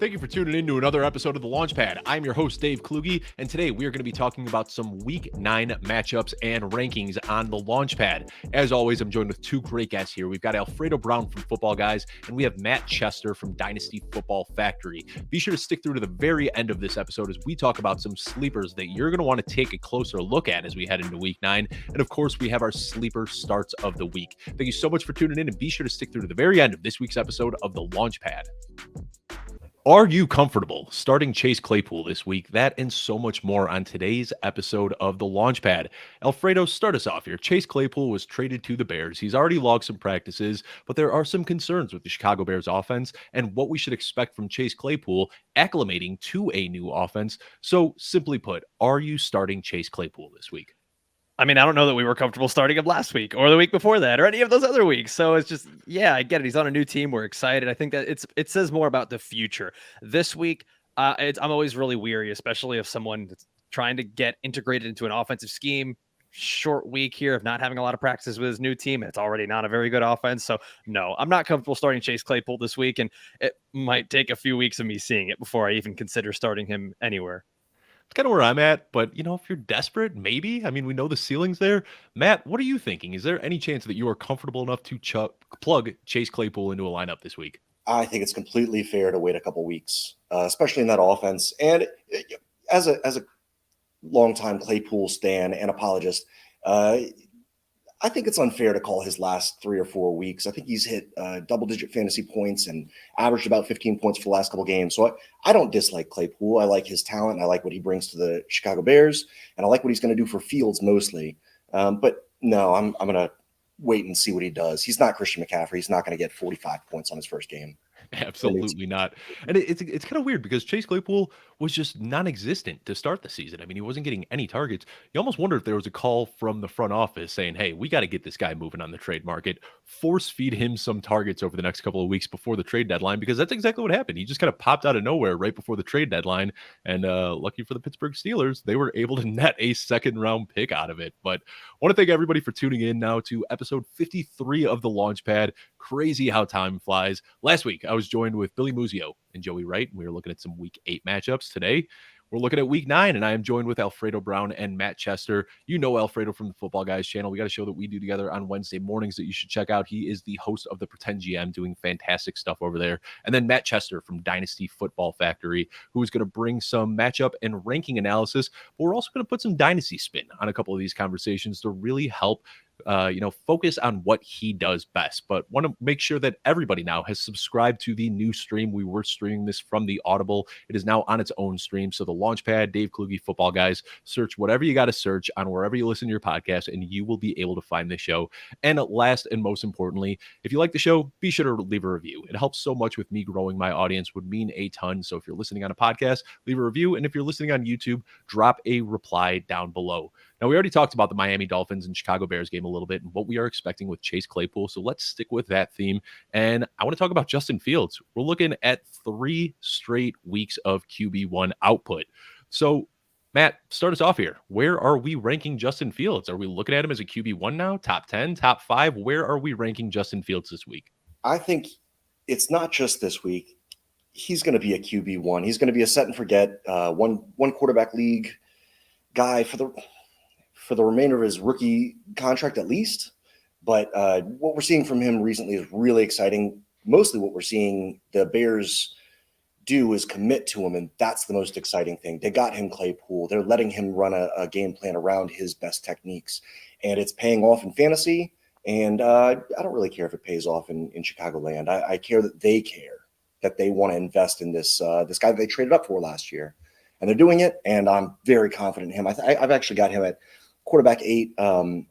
Thank you for tuning in to another episode of The Launchpad. I'm your host, Dave Kluge, and today we are going to be talking about some Week 9 matchups and rankings on The Launchpad. As always, I'm joined with two great guests here. We've got Alfredo Brown from Football Guys, and we have Matt Chester from Dynasty Football Factory. Be sure to stick through to the very end of this episode as we talk about some sleepers that you're going to want to take a closer look at as we head into Week 9. And of course, we have our sleeper starts of the week. Thank you so much for tuning in, and be sure to stick through to the very end of this week's episode of The Launchpad. Are you comfortable starting Chase Claypool this week? That and so much more on today's episode of The Launchpad. Alfredo, start us off here. Chase Claypool was traded to the Bears. He's already logged some practices, but there are some concerns with the Chicago Bears offense and what we should expect from Chase Claypool acclimating to a new offense. So simply put, are you starting Chase Claypool this week? I mean, I don't know that we were comfortable starting him last week or the week before that or any of those other weeks. So it's just, yeah, I get it. He's on a new team. We're excited. I think that it says more about the future. This week, I'm always really weary, especially if someone that's trying to get integrated into an offensive scheme. Short week here of not having a lot of practices with his new team. It's already not a very good offense. So no, I'm not comfortable starting Chase Claypool this week. And it might take a few weeks of me seeing it before I even consider starting him anywhere. It's kind of where I'm at, but if you're desperate, maybe. I mean, we know the ceiling's there. Matt, what are you thinking? Is there any chance that you are comfortable enough to plug Chase Claypool into a lineup this week? I think it's completely fair to wait a couple weeks, especially in that offense. And as a longtime Claypool stan and apologist, I think it's unfair to call his last 3 or 4 weeks. I think he's hit double-digit fantasy points and averaged about 15 points for the last couple games. So I don't dislike Claypool. I like his talent. I like what he brings to the Chicago Bears, and I like what he's going to do for Fields mostly. But no, I'm going to wait and see what he does. He's not Christian McCaffrey. He's not going to get 45 points on his first game. Absolutely not. And it's kind of weird because Chase Claypool was just non-existent to start the season. I mean, he wasn't getting any targets. You almost wonder if there was a call from the front office saying, hey, we got to get this guy moving on the trade market, force feed him some targets over the next couple of weeks before the trade deadline, because that's exactly what happened. He just kind of popped out of nowhere right before the trade deadline. And lucky for the Pittsburgh Steelers, they were able to net a second-round pick out of it. But I want to thank everybody for tuning in now to episode 53 of The Launchpad. Crazy how time flies. Last week, I was joined with Billy Muzio and Joey Wright. We were looking at some Week 8 matchups. Today, we're looking at Week 9, and I am joined with Alfredo Brown and Matt Chester. You know Alfredo from the Football Guys channel. We got a show that we do together on Wednesday mornings that you should check out. He is the host of the Pretend GM, doing fantastic stuff over there. And then Matt Chester from Dynasty Football Factory, who is going to bring some matchup and ranking analysis, but we're also going to put some dynasty spin on a couple of these conversations to really help focus on what he does best. But want to make sure that everybody now has subscribed to the new stream. We were streaming this from the Audible. It is now on its own stream. So the Launchpad, Dave Kluge, Football Guys, search whatever you got to search on wherever you listen to your podcast, and you will be able to find the show. And last and most importantly, if you like the show, be sure to leave a review. It helps so much with me growing my audience, would mean a ton. So if you're listening on a podcast, leave a review. And if you're listening on YouTube, drop a reply down below. Now, we already talked about the Miami Dolphins and Chicago Bears game a little bit and what we are expecting with Chase Claypool. So let's stick with that theme. And I want to talk about Justin Fields. We're looking at 3 straight weeks of QB1 output. So, Matt, start us off here. Where are we ranking Justin Fields? Are we looking at him as a QB1 now? Top 10, top 5? Where are we ranking Justin Fields this week? I think it's not just this week. He's going to be a QB1. He's going to be a set and forget one quarterback league guy for the remainder of his rookie contract at least. But what we're seeing from him recently is really exciting. Mostly what we're seeing the Bears do is commit to him, and that's the most exciting thing. They got him Claypool. They're letting him run a game plan around his best techniques, and it's paying off in fantasy. And I don't really care if it pays off in Chicagoland. I care that they care, that they want to invest in this guy that they traded up for last year. And they're doing it, and I'm very confident in him. I've actually got him at quarterback 8. And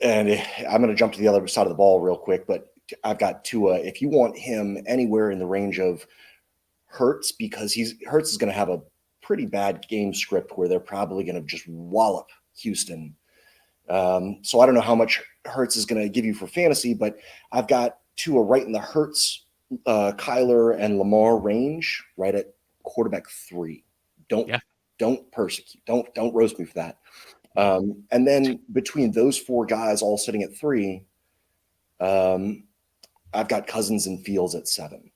I'm going to jump to the other side of the ball real quick, but I've got Tua. If you want him anywhere in the range of Hurts, because Hurts is going to have a pretty bad game script where they're probably going to just wallop Houston. So I don't know how much Hurts is going to give you for fantasy, but I've got Tua right in the Hurts, Kyler, and Lamar range, right at quarterback 3. Don't persecute. Don't roast me for that. And then between those 4 guys all sitting at 3, I've got Cousins and Fields at 7.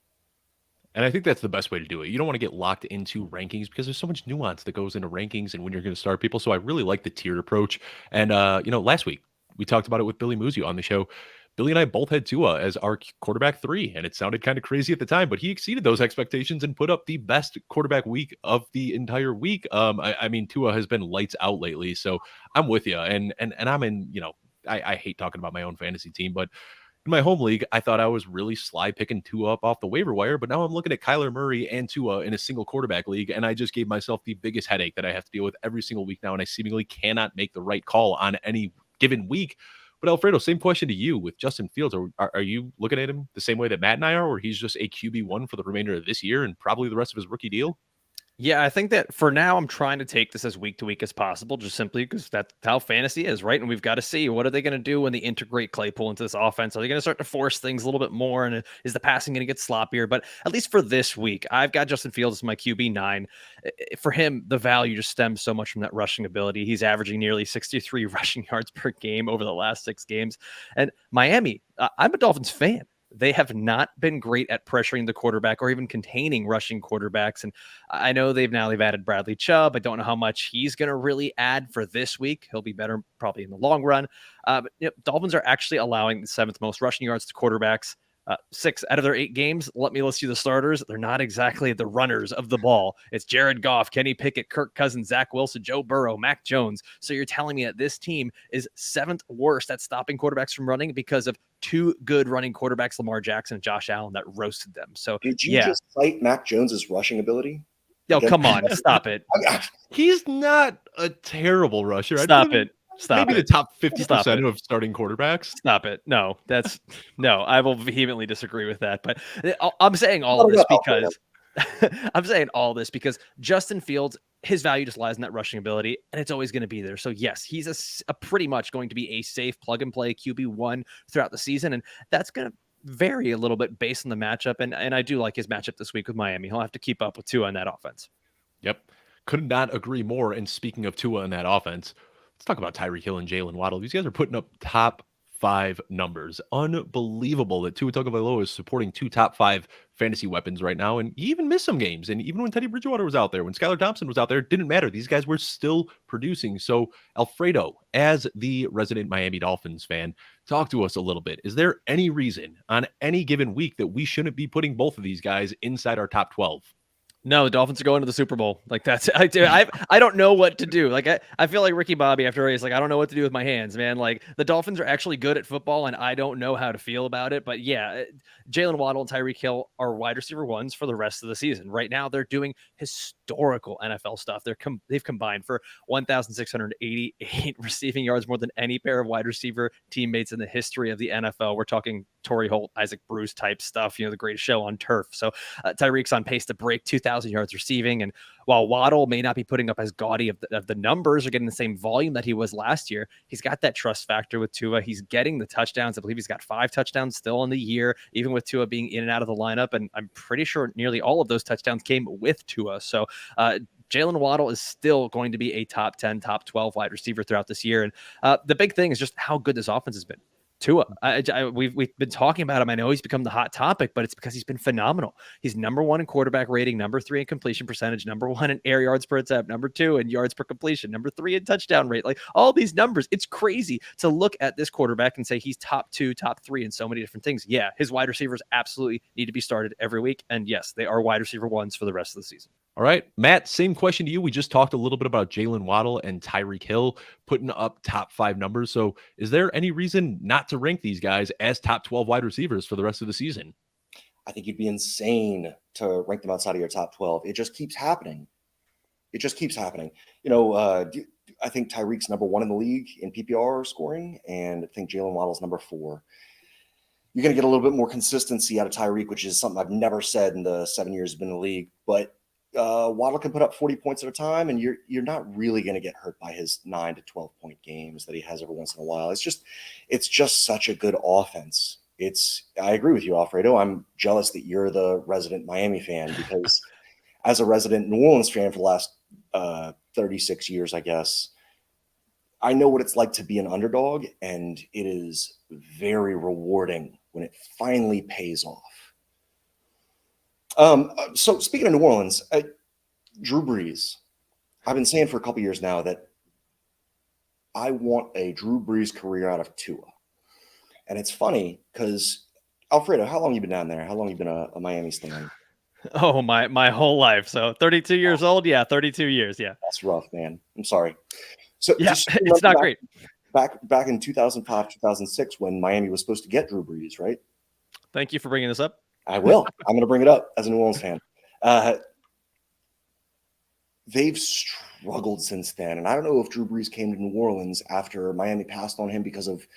And I think that's the best way to do it. You don't want to get locked into rankings because there's so much nuance that goes into rankings and when you're going to start people. So I really like the tiered approach. And last week we talked about it with Billy Muzio on the show. Billy and I both had Tua as our quarterback 3, and it sounded kind of crazy at the time, but he exceeded those expectations and put up the best quarterback week of the entire week. I mean, Tua has been lights out lately, so I'm with you. And I'm in, I hate talking about my own fantasy team, but in my home league, I thought I was really sly picking Tua up off the waiver wire, but now I'm looking at Kyler Murray and Tua in a single quarterback league, and I just gave myself the biggest headache that I have to deal with every single week now, and I seemingly cannot make the right call on any given week. But Alfredo, same question to you with Justin Fields. Are you looking at him the same way that Matt and I are, or he's just a QB1 for the remainder of this year and probably the rest of his rookie deal? Yeah, I think that for now, I'm trying to take this as week to week as possible, just simply because that's how fantasy is, right? And we've got to see what are they going to do when they integrate Claypool into this offense? Are they going to start to force things a little bit more? And is the passing going to get sloppier? But at least for this week, I've got Justin Fields as my QB9. For him, the value just stems so much from that rushing ability. He's averaging nearly 63 rushing yards per game over the last 6 games. And Miami, I'm a Dolphins fan. They have not been great at pressuring the quarterback or even containing rushing quarterbacks. And I know they've added Bradley Chubb. I don't know how much he's going to really add for this week. He'll be better probably in the long run. But Dolphins are actually allowing the 7th most rushing yards to quarterbacks. 6 out of their 8 games. Let me list you the starters. They're not exactly the runners of the ball. It's Jared Goff, Kenny Pickett, Kirk Cousins, Zach Wilson, Joe Burrow, Mac Jones. So you're telling me that this team is 7th worst at stopping quarterbacks from running because of 2 good running quarterbacks, Lamar Jackson and Josh Allen, that roasted them. So did you just cite Mac Jones's rushing ability? Yo, come on, stop it. He's not a terrible rusher. Stop it. Maybe the top 50% of starting quarterbacks. Stop it. No, I will vehemently disagree with that. But I'm saying all of this because I'm saying all this because Justin Fields, his value just lies in that rushing ability, and it's always going to be there. So yes, he's a pretty much going to be a safe plug and play QB1 throughout the season, and that's going to vary a little bit based on the matchup. And I do like his matchup this week with Miami. He'll have to keep up with Tua in that offense. Yep. Could not agree more. And speaking of Tua in that offense, let's talk about Tyreek Hill and Jaylen Waddle. These guys are putting up top 5 numbers. Unbelievable that Tua Tagovailoa is supporting 2 top 5 fantasy weapons right now. And he even missed some games. And even when Teddy Bridgewater was out there, when Skylar Thompson was out there, it didn't matter. These guys were still producing. So Alfredo, as the resident Miami Dolphins fan, talk to us a little bit. Is there any reason on any given week that we shouldn't be putting both of these guys inside our top 12? No, the Dolphins are going to the Super Bowl. Like that's I don't know what to do. Like I feel like Ricky Bobby after a race. Like I don't know what to do with my hands, man. Like the Dolphins are actually good at football, and I don't know how to feel about it. But yeah, Jaylen Waddle and Tyreek Hill are wide receiver 1s for the rest of the season. Right now, they're doing historical NFL stuff. They've combined for 1,688 receiving yards, more than any pair of wide receiver teammates in the history of the NFL. We're talking Torrey Holt, Isaac Bruce type stuff. The greatest show on turf. So Tyreek's on pace to break 2,000 yards receiving, and while Waddle may not be putting up as gaudy of the numbers or getting the same volume that he was last year, he's got that trust factor with Tua. He's getting the touchdowns. I believe he's got 5 touchdowns still in the year, even with Tua being in and out of the lineup. And I'm pretty sure nearly all of those touchdowns came with Tua. So Jaylen Waddle is still going to be a top 10, top 12 wide receiver throughout this year. And the big thing is just how good this offense has been. Tua, we've been talking about him. I know he's become the hot topic, but it's because he's been phenomenal. He's number 1 in quarterback rating, number 3 in completion percentage, number 1 in air yards per attempt, number 2 in yards per completion, number 3 in touchdown rate. Like all these numbers, it's crazy to look at this quarterback and say he's top 2, top 3 in so many different things. Yeah, his wide receivers absolutely need to be started every week, and yes, they are wide receiver 1s for the rest of the season. All right, Matt, same question to you. We just talked a little bit about Jaylen Waddle and Tyreek Hill putting up top 5 numbers. So is there any reason not to rank these guys as top 12 wide receivers for the rest of the season? I think you'd be insane to rank them outside of your top 12. It just keeps happening. I think Tyreek's number 1 in the league in PPR scoring, and I think Jaylen Waddle's number 4. You're going to get a little bit more consistency out of Tyreek, which is something I've never said in the 7 years I've been in the league. But Waddle can put up 40 points at a time, and you're not really going to get hurt by his 9 to 12 point games that he has every once in a while. It's just such a good offense. I agree with you, Alfredo. I'm jealous that you're the resident Miami fan, because as a resident New Orleans fan for the last 36 years, I guess, I know what it's like to be an underdog, and it is very rewarding when it finally pays off. So speaking of New Orleans, Drew Brees, I've been saying for a couple years now that I want a Drew Brees career out of Tua. And it's funny because, Alfredo, how long you been down there? How long you been a Miami stan? Oh, my whole life. So 32 years old. Yeah, 32 years. Yeah. That's rough, man. I'm sorry. So Yeah, it's not great. Back in 2005, 2006, when Miami was supposed to get Drew Brees, right? Thank you for bringing this up. I will. I'm going to bring it up as a New Orleans fan. They've struggled since then. And I don't know if Drew Brees came to New Orleans after Miami passed on him because of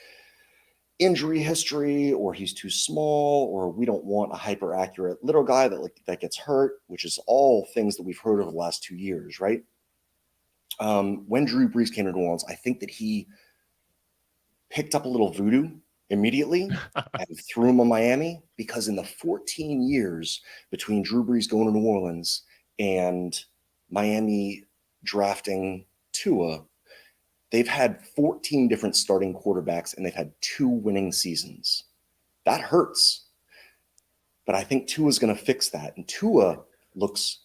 injury history, or he's too small, or we don't want a hyper accurate little guy that gets hurt, which is all things that we've heard over the last 2 years, right? When Drew Brees came to New Orleans, I think that he picked up a little voodoo immediately and threw him on Miami, because in the 14 years between Drew Brees going to New Orleans and Miami drafting Tua, they've had 14 different starting quarterbacks and they've had 2 winning seasons. That hurts. But I think Tua's going to fix that. And Tua looks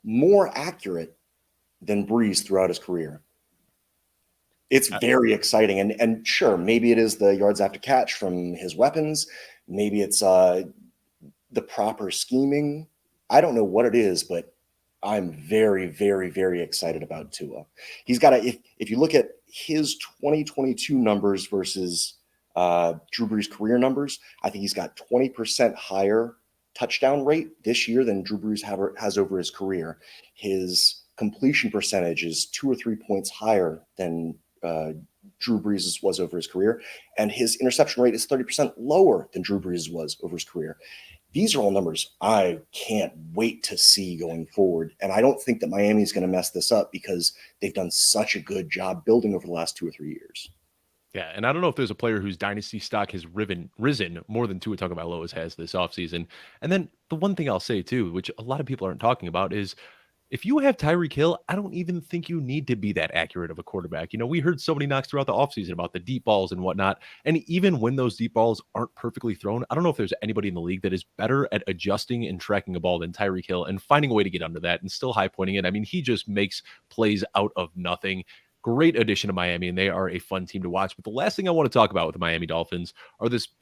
more accurate than Brees throughout his career. It's very exciting. And sure, maybe it is the yards after catch from his weapons. Maybe it's the proper scheming. I don't know what it is, but I'm very, very, very excited about Tua. He's got if you look at his 2022 numbers versus Drew Brees' career numbers, I think he's got 20% higher touchdown rate this year than Drew Brees has over his career. His completion percentage is 2 or 3 points higher than Drew Brees' was over his career, and his interception rate is 30% lower than Drew Brees' was over his career. These are all numbers I can't wait to see going forward, and I don't think that Miami is going to mess this up because they've done such a good job building over the last 2 or 3 years. Yeah, and I don't know if there's a player whose dynasty stock has risen more than Tua Tagovailoa has this offseason. And then the one thing I'll say too, which a lot of people aren't talking about, is if you have Tyreek Hill, I don't even think you need to be that accurate of a quarterback. You know, we heard so many knocks throughout the offseason about the deep balls and whatnot. And even when those deep balls aren't perfectly thrown, I don't know if there's anybody in the league that is better at adjusting and tracking a ball than Tyreek Hill and finding a way to get under that and still high pointing it. I mean, he just makes plays out of nothing. Great addition to Miami, and they are a fun team to watch. But the last thing I want to talk about with the Miami Dolphins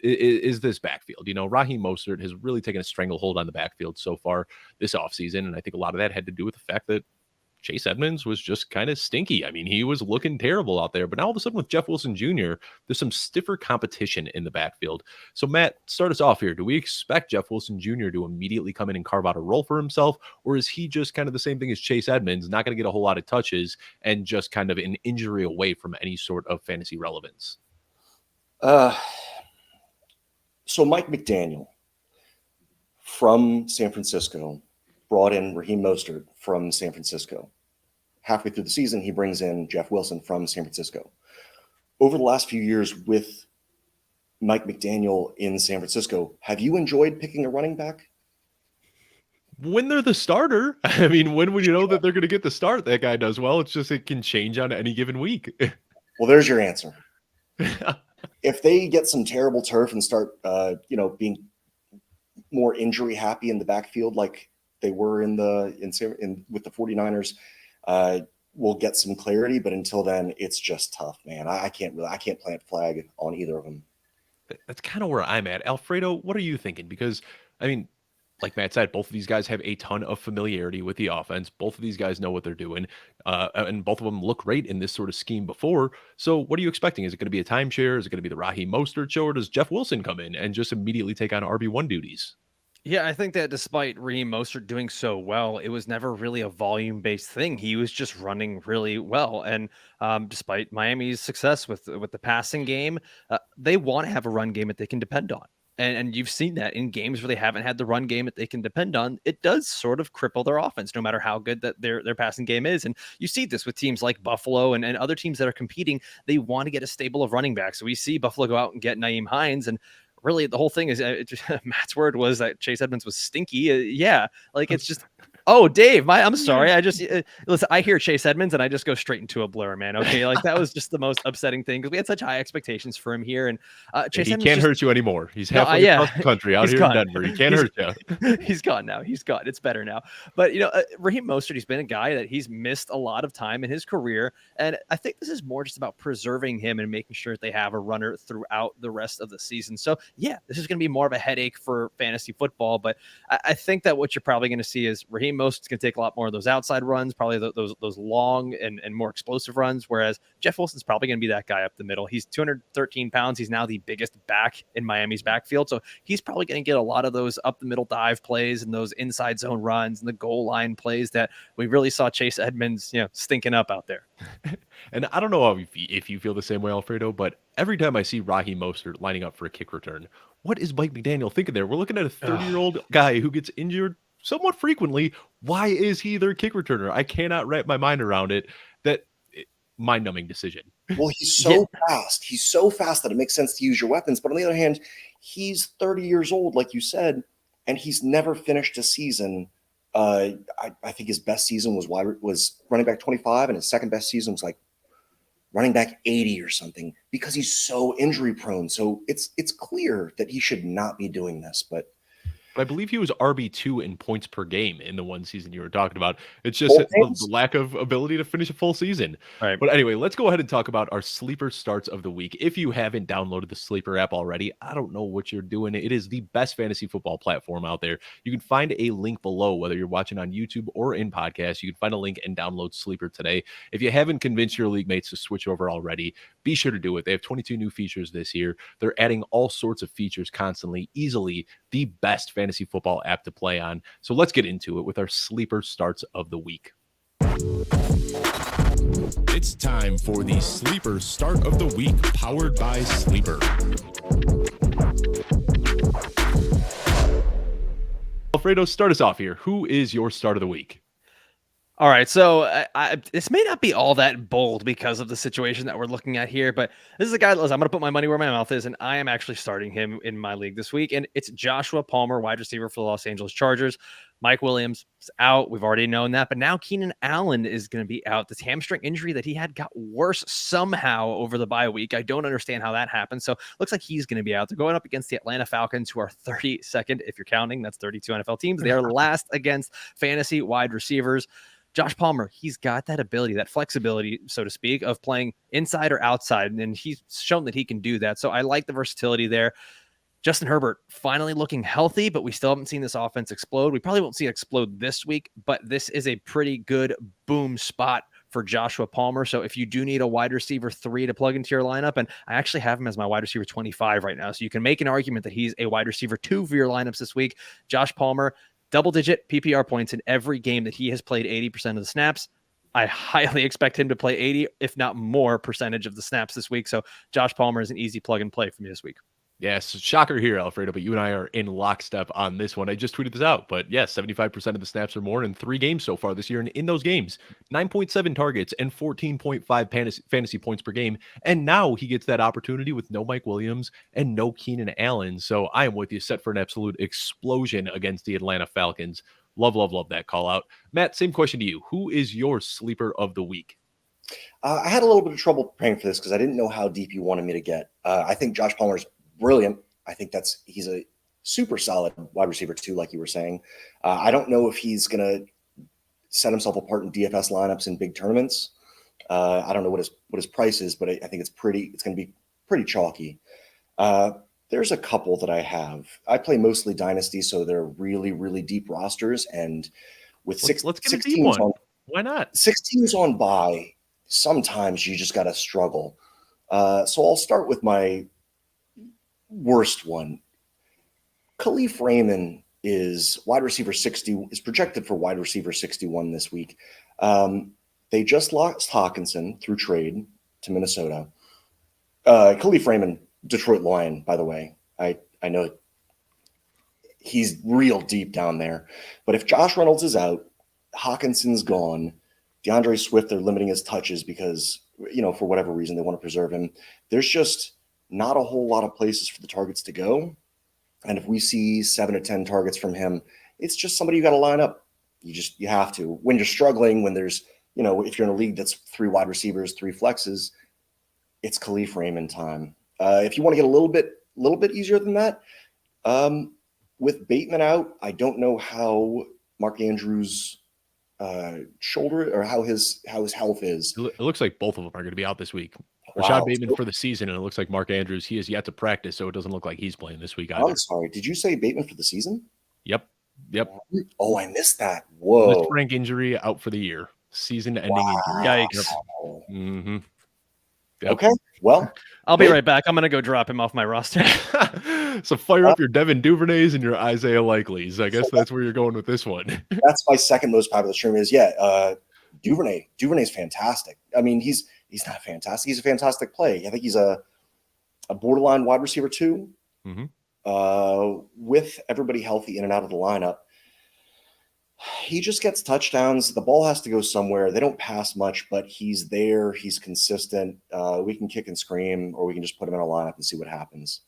is this backfield. You know, Raheem Mostert has really taken a stranglehold on the backfield so far this offseason, and I think a lot of that had to do with the fact that Chase Edmonds was just kind of stinky. I mean, he was looking terrible out there. But now all of a sudden with Jeff Wilson Jr., there's some stiffer competition in the backfield. So, Matt, start us off here. Do we expect Jeff Wilson Jr. to immediately come in and carve out a role for himself? Or is he just kind of the same thing as Chase Edmonds, not going to get a whole lot of touches and just kind of an injury away from any sort of fantasy relevance? So Mike McDaniel from San Francisco brought in Raheem Mostert from San Francisco. Halfway through the season, he brings in Jeff Wilson from San Francisco. Over the last few years with Mike McDaniel in San Francisco, have you enjoyed picking a running back? When they're the starter. I mean, when would you know that they're going to get the start? That guy does well. It's just it can change on any given week. Well, there's your answer. If they get some terrible turf and start, being more injury happy in the backfield, like they were with the 49ers, we'll get some clarity. But until then, it's just tough, man. I can't plant flag on either of them. That's kind of where I'm at. Alfredo, what are you thinking? Because, I mean, like Matt said, both of these guys have a ton of familiarity with the offense. Both of these guys know what they're doing, and both of them look great in this sort of scheme before. So what are you expecting? Is it going to be a timeshare? Is it going to be the Raheem Mostert show, or does Jeff Wilson come in and just immediately take on RB1 duties? Yeah, I think that despite Raheem Mostert doing so well, it was never really a volume-based thing. He was just running really well, and despite Miami's success with the passing game, they want to have a run game that they can depend on. And you've seen that in games where they haven't had the run game that they can depend on. It does sort of cripple their offense, no matter how good that their passing game is. And you see this with teams like Buffalo and other teams that are competing. They want to get a stable of running backs. So we see Buffalo go out and get Nyheim Hines, and really the whole thing is Matt's word was that Chase Edmonds was stinky. Yeah, like it's just Oh, Dave, I'm sorry. I just listen. I hear Chase Edmonds and I just go straight into a blur, man. Okay, like that was just the most upsetting thing because we had such high expectations for him here, and Chase He Edmonds can't just, hurt you anymore. He's no, halfway yeah, across the country out he's here gone. in Denver. He can't hurt you. He's gone now. He's gone. It's better now. But Raheem Mostert, he's been a guy that he's missed a lot of time in his career, and I think this is more just about preserving him and making sure that they have a runner throughout the rest of the season. So yeah, this is going to be more of a headache for fantasy football, but I think that what you're probably going to see is Raheem Mostert's going to take a lot more of those outside runs, probably those long and more explosive runs, whereas Jeff Wilson's probably going to be that guy up the middle. He's 213 pounds. He's now the biggest back in Miami's backfield, so he's probably going to get a lot of those up the middle dive plays and those inside zone runs and the goal line plays that we really saw Chase Edmonds, stinking up out there. And I don't know if you feel the same way, Alfredo, but every time I see Raheem Mostert lining up for a kick return, what is Mike McDaniel thinking there? We're looking at a 30-year-old guy who gets injured somewhat frequently. Why is he their kick returner? I cannot wrap my mind around it. Mind-numbing decision. Well, he's so fast. He's so fast that it makes sense to use your weapons. But on the other hand, he's 30 years old, like you said, and he's never finished a season. I think his best season was running back 25, and his second best season was like running back 80 or something because he's so injury prone. So it's clear that he should not be doing this. But I believe he was RB2 in points per game in the one season you were talking about. It's just the lack of ability to finish a full season. Right. But anyway, let's go ahead and talk about our sleeper starts of the week. If you haven't downloaded the Sleeper app already, I don't know what you're doing. It is the best fantasy football platform out there. You can find a link below, whether you're watching on YouTube or in podcast. You can find a link and download Sleeper today. If you haven't convinced your league mates to switch over already, be sure to do it. They have 22 new features this year. They're adding all sorts of features constantly, easily the best fantasy football app to play on. So let's get into it with our sleeper starts of the week. It's time for the sleeper start of the week, powered by Sleeper. Alfredo, start us off here. Who is your start of the week? All right, so this may not be all that bold because of the situation that we're looking at here, but this is a guy that I'm going to put my money where my mouth is, and I am actually starting him in my league this week, and it's Joshua Palmer, wide receiver for the Los Angeles Chargers. Mike Williams is out. We've already known that, but now Keenan Allen is going to be out. This hamstring injury that he had got worse somehow over the bye week. I don't understand how that happened, so looks like he's going to be out. They're going up against the Atlanta Falcons, who are 32nd, if you're counting. That's 32 NFL teams. They are last against fantasy wide receivers. Josh Palmer, he's got that ability, that flexibility, so to speak, of playing inside or outside, and he's shown that he can do that. So I like the versatility there. Justin Herbert finally looking healthy, but we still haven't seen this offense explode. We probably won't see it explode this week, but this is a pretty good boom spot for Joshua Palmer. So if you do need a wide receiver 3 to plug into your lineup, and I actually have him as my wide receiver 25 right now, so you can make an argument that he's a wide receiver 2 for your lineups this week. Josh Palmer, double-digit PPR points in every game that he has played 80% of the snaps. I highly expect him to play 80, if not more, percentage of the snaps this week. So Josh Palmer is an easy plug-and-play for me this week. Yes, shocker here, Alfredo, but you and I are in lockstep on this one. I just tweeted this out, but yes, 75% of the snaps or more in 3 games so far this year. And in those games, 9.7 targets and 14.5 fantasy points per game. And now he gets that opportunity with no Mike Williams and no Keenan Allen. So I am with you, set for an absolute explosion against the Atlanta Falcons. Love, love, love that call out. Matt, same question to you. Who is your sleeper of the week? I had a little bit of trouble preparing for this because I didn't know how deep you wanted me to get. I think Josh Palmer's brilliant. I think he's a super solid wide receiver 2, like you were saying. I don't know if he's going to set himself apart in DFS lineups in big tournaments. I don't know what his price is, but I think it's going to be pretty chalky. There's a couple that I have. I play mostly Dynasty, so they're really, really deep rosters. And with let's get a deep one. Why not? 6 teams on bye, sometimes you just got to struggle. So I'll start with my worst one. Khalif Raymond is wide receiver 60, is projected for wide receiver 61 this week. They just lost Hawkinson through trade to Minnesota. Khalif Raymond, Detroit Lion, by the way. I know he's real deep down there. But if Josh Reynolds is out, Hawkinson's gone, DeAndre Swift, they're limiting his touches because, for whatever reason, they want to preserve him. There's just not a whole lot of places for the targets to go. And if we see 7 to 10 targets from him, it's just somebody you got to line up You have to. When you're struggling, when there's, if you're in a league that's 3 wide receivers, 3 flexes, it's Khalif Raymond time. If you want to get a little bit easier than that, with Bateman out, I don't know how Mark Andrews' shoulder or how his health is. It looks like both of them are going to be out this week. Wow. Rashod Bateman for the season, and it looks like Mark Andrews, he has yet to practice, so it doesn't look like he's playing this week either. I'm sorry. Did you say Bateman for the season? Yep. Oh, I missed that. Whoa. Frank injury out for the year. Season-ending injury. Yikes. Mm-hmm. Yep. Okay. Well, I'll be right back. I'm going to go drop him off my roster. So fire up your Devin Duvernays and your Isaiah Likeleys. I guess that's where you're going with this one. That's my second most popular stream is, Duvernay. Duvernay's fantastic. I mean, he's not fantastic. He's a fantastic play. I think he's a borderline wide receiver too. Mm-hmm. With everybody healthy in and out of the lineup. He just gets touchdowns. The ball has to go somewhere. They don't pass much, but he's there. He's consistent. We can kick and scream, or we can just put him in a lineup and see what happens.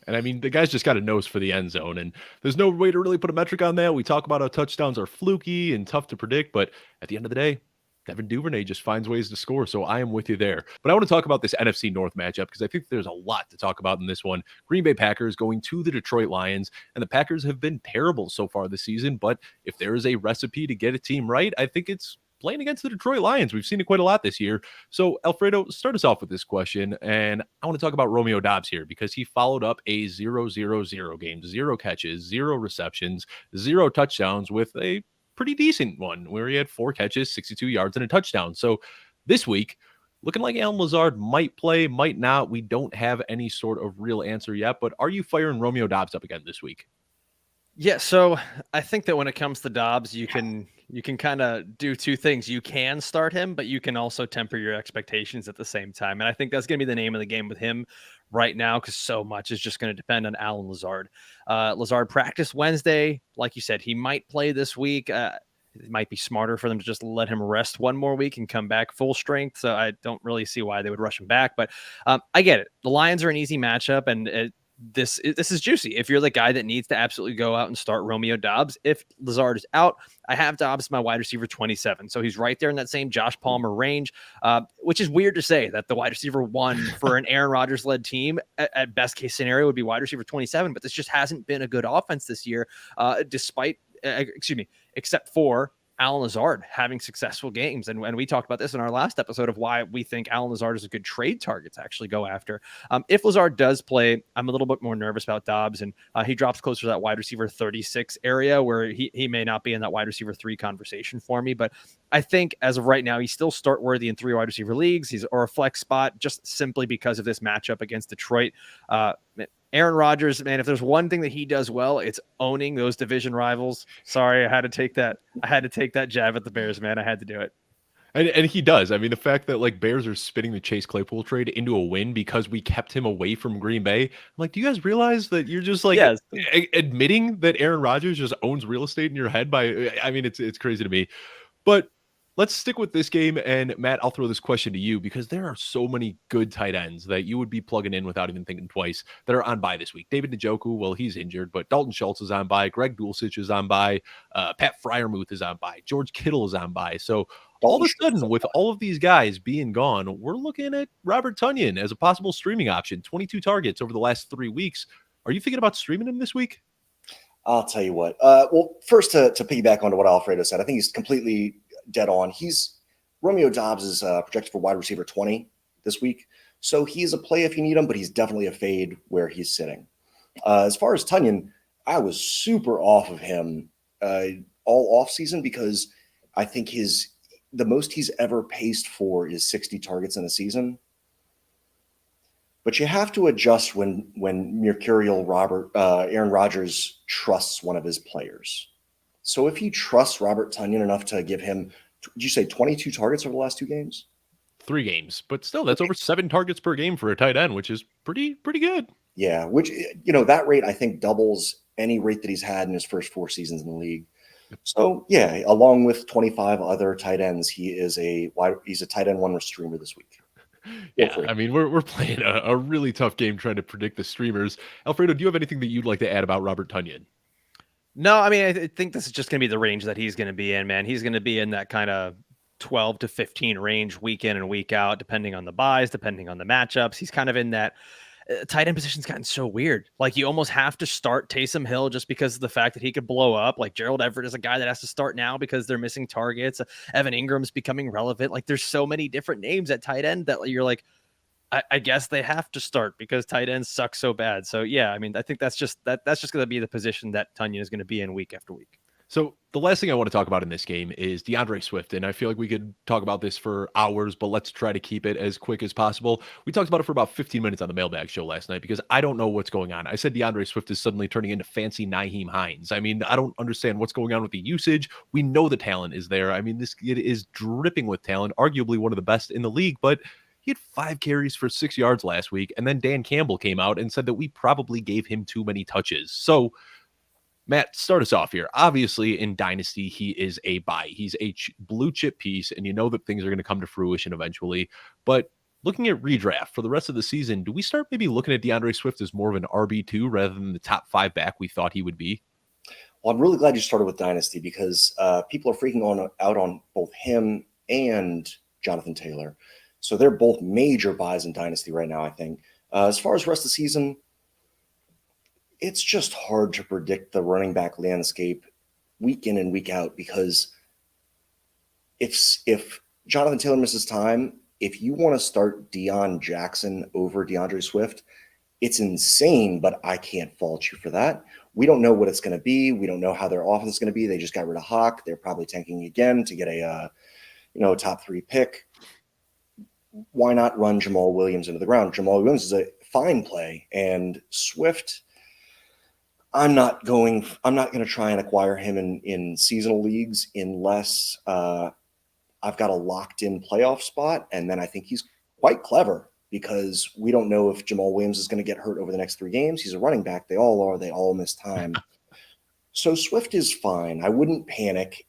And I mean, the guy's just got a nose for the end zone, and there's no way to really put a metric on that. We talk about how touchdowns are fluky and tough to predict, but at the end of the day, Devin Duvernay just finds ways to score, so I am with you there. But I want to talk about this NFC North matchup because I think there's a lot to talk about in this one. Green Bay Packers going to the Detroit Lions, and the Packers have been terrible so far this season, but if there is a recipe to get a team right, I think it's playing against the Detroit Lions. We've seen it quite a lot this year. So, Alfredo, start us off with this question, and I want to talk about Romeo Doubs here because he followed up a 0-0-0 game, 0 catches, 0 receptions, 0 touchdowns with a pretty decent one where he had 4 catches, 62 yards, and a touchdown. So this week, looking like Allen Lazard might play, might not. We don't have any sort of real answer yet, but are you firing Romeo Doubs up again this week? Yeah, so I think that when it comes to Dobbs, you can kind of do 2 things. You can start him, but you can also temper your expectations at the same time. And I think that's going to be the name of the game with him right now because so much is just going to depend on Allen Lazard. Lazard practiced Wednesday. Like you said, he might play this week. It might be smarter for them to just let him rest one more week and come back full strength. So I don't really see why they would rush him back. But I get it. The Lions are an easy matchup, and this is juicy. If you're the guy that needs to absolutely go out and start Romeo Doubs, if Lazard is out, I have Doubs my wide receiver 27. So he's right there in that same Josh Palmer range, which is weird to say that the wide receiver 1 for an Aaron Rodgers led team at best case scenario would be wide receiver 27. But this just hasn't been a good offense this year, except for Allen Lazard having successful games. And we talked about this in our last episode of why we think Allen Lazard is a good trade target to actually go after. If Lazard does play, I'm a little bit more nervous about Dobbs, and he drops closer to that wide receiver 36 area where he may not be in that wide receiver 3 conversation for me. But I think as of right now, he's still start worthy in 3 wide receiver leagues. Or a flex spot just simply because of this matchup against Detroit. Aaron Rodgers, man, if there's one thing that he does well, it's owning those division rivals. Sorry, I had to take that jab at the Bears, man. I had to do it. And he does. I mean, the fact that like Bears are spinning the Chase Claypool trade into a win because we kept him away from Green Bay. I'm like, do you guys realize that you're just like admitting that Aaron Rodgers just owns real estate in your head I mean, it's crazy to me. But let's stick with this game. And Matt, I'll throw this question to you because there are so many good tight ends that you would be plugging in without even thinking twice that are on bye this week. David Njoku, well, he's injured, but Dalton Schultz is on bye. Greg Dulcich is on bye. Pat Freiermuth is on bye. George Kittle is on bye. So all of a sudden, with all of these guys being gone, we're looking at Robert Tonyan as a possible streaming option. 22 targets over the last 3 weeks. Are you thinking about streaming him this week? I'll tell you what. Well, first to piggyback onto what Alfredo said, I think he's completely dead on. Romeo Doubs is projected for wide receiver 20 this week. So he's a play if you need him, but he's definitely a fade where he's sitting. As far as Tonyan, I was super off of him all off season because I think the most he's ever paced for is 60 targets in a season. But you have to adjust when mercurial Aaron Rodgers trusts one of his players. So if he trusts Robert Tonyan enough to give him, did you say 22 targets over the last 2 games? 3 games, but still that's over 7 targets per game for a tight end, which is pretty good. Yeah, which, that rate I think doubles any rate that he's had in his first 4 seasons in the league. So yeah, along with 25 other tight ends, he's a tight end 1 streamer this week. Yeah, I mean, we're playing a really tough game trying to predict the streamers. Alfredo, do you have anything that you'd like to add about Robert Tonyan? No, I mean, I think this is just going to be the range that he's going to be in, man. He's going to be in that kind of 12 to 15 range week in and week out, depending on the buys, depending on the matchups. He's kind of in that tight end position's gotten so weird. Like you almost have to start Taysom Hill just because of the fact that he could blow up. Like Gerald Everett is a guy that has to start now because they're missing targets. Evan Ingram's becoming relevant. Like there's so many different names at tight end that you're like, I guess they have to start because tight ends suck so bad. So yeah, I mean, I think that's just going to be the position that Tonyan is going to be in week after week. So the last thing I want to talk about in this game is DeAndre Swift. And I feel like we could talk about this for hours, but let's try to keep it as quick as possible. We talked about it for about 15 minutes on the mailbag show last night because I don't know what's going on. I said DeAndre Swift is suddenly turning into fancy Nyheim Hines. I mean, I don't understand what's going on with the usage. We know the talent is there. I mean, this kid is dripping with talent, arguably one of the best in the league, but he had 5 carries for 6 yards last week. And then Dan Campbell came out and said that we probably gave him too many touches. So Matt, start us off here. Obviously, in Dynasty, he is a buy. He's a blue chip piece, and you know that things are going to come to fruition eventually. But looking at redraft for the rest of the season, do we start maybe looking at DeAndre Swift as more of an RB2 rather than the top 5 back we thought he would be? Well, I'm really glad you started with Dynasty because people are freaking out on both him and Jonathan Taylor. So they're both major buys in Dynasty right now, I think. As far as the rest of the season, it's just hard to predict the running back landscape week in and week out because if Jonathan Taylor misses time, if you want to start Deion Jackson over DeAndre Swift, it's insane, but I can't fault you for that. We don't know what it's going to be. We don't know how their offense is going to be. They just got rid of Hawk. They're probably tanking again to get a top 3 pick. Why not run Jamal Williams into the ground? Jamal Williams is a fine play, and Swift, I'm not going to try and acquire him in seasonal leagues unless I've got a locked in playoff spot. And then I think he's quite clever because we don't know if Jamal Williams is going to get hurt over the next 3 games. He's a running back. They all are. They all miss time. So Swift is fine. I wouldn't panic.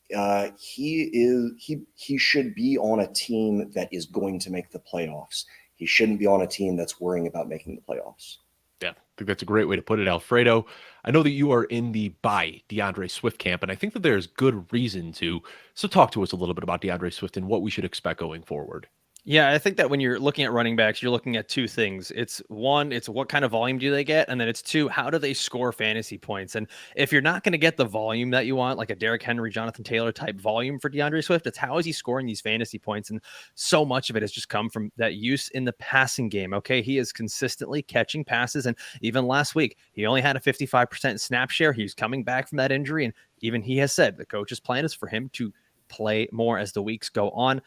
He should be on a team that is going to make the playoffs. He shouldn't be on a team that's worrying about making the playoffs. Yeah, I think that's a great way to put it, Alfredo. I know that you are in the buy DeAndre Swift camp, and I think that there's good reason to. So talk to us a little bit about DeAndre Swift and what we should expect going forward. Yeah, I think that when you're looking at running backs, you're looking at 2 things. It's 1, it's what kind of volume do they get? And then it's 2, how do they score fantasy points? And if you're not going to get the volume that you want, like a Derrick Henry, Jonathan Taylor type volume for DeAndre Swift, it's how is he scoring these fantasy points? And so much of it has just come from that use in the passing game. Okay, he is consistently catching passes. And even last week, he only had a 55% snap share. He's coming back from that injury. And even he has said the coach's plan is for him to play more as the weeks go on.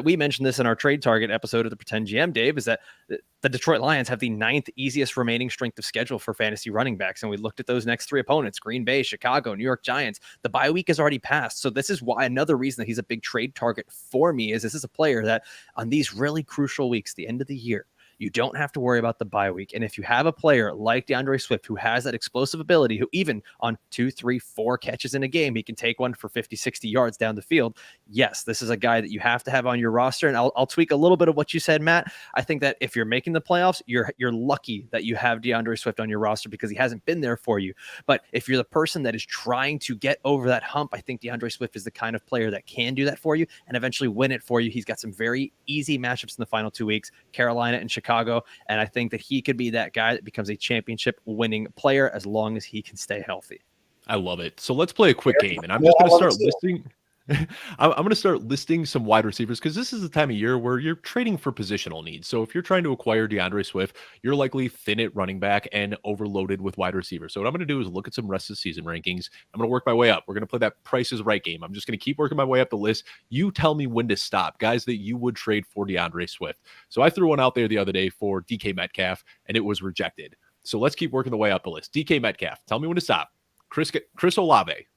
We mentioned this in our trade target episode of the Pretend GM, Dave, is that the Detroit Lions have the 9th easiest remaining strength of schedule for fantasy running backs. And we looked at those next 3 opponents, Green Bay, Chicago, New York Giants. The bye week has already passed. So this is why another reason that he's a big trade target for me is this is a player that on these really crucial weeks, the end of the year, you don't have to worry about the bye week. And if you have a player like DeAndre Swift, who has that explosive ability, who even on 2, 3, 4 catches in a game, he can take one for 50, 60 yards down the field. Yes, this is a guy that you have to have on your roster. And I'll tweak a little bit of what you said, Matt. I think that if you're making the playoffs, you're lucky that you have DeAndre Swift on your roster because he hasn't been there for you. But if you're the person that is trying to get over that hump, I think DeAndre Swift is the kind of player that can do that for you and eventually win it for you. He's got some very easy matchups in the final 2 weeks, Carolina and Chicago. And I think that he could be that guy that becomes a championship winning player as long as he can stay healthy. I love it. So let's play a quick game, and I'm just going to start listing. I'm going to start listing some wide receivers because this is the time of year where you're trading for positional needs. So if you're trying to acquire DeAndre Swift, you're likely thin at running back and overloaded with wide receivers. So what I'm going to do is look at some rest of the season rankings. I'm going to work my way up. We're going to play that Price is Right game. I'm just going to keep working my way up the list. You tell me when to stop, guys that you would trade for DeAndre Swift. So I threw one out there the other day for DK Metcalf, and it was rejected. So let's keep working the way up the list. DK Metcalf, tell me when to stop. Chris Olave,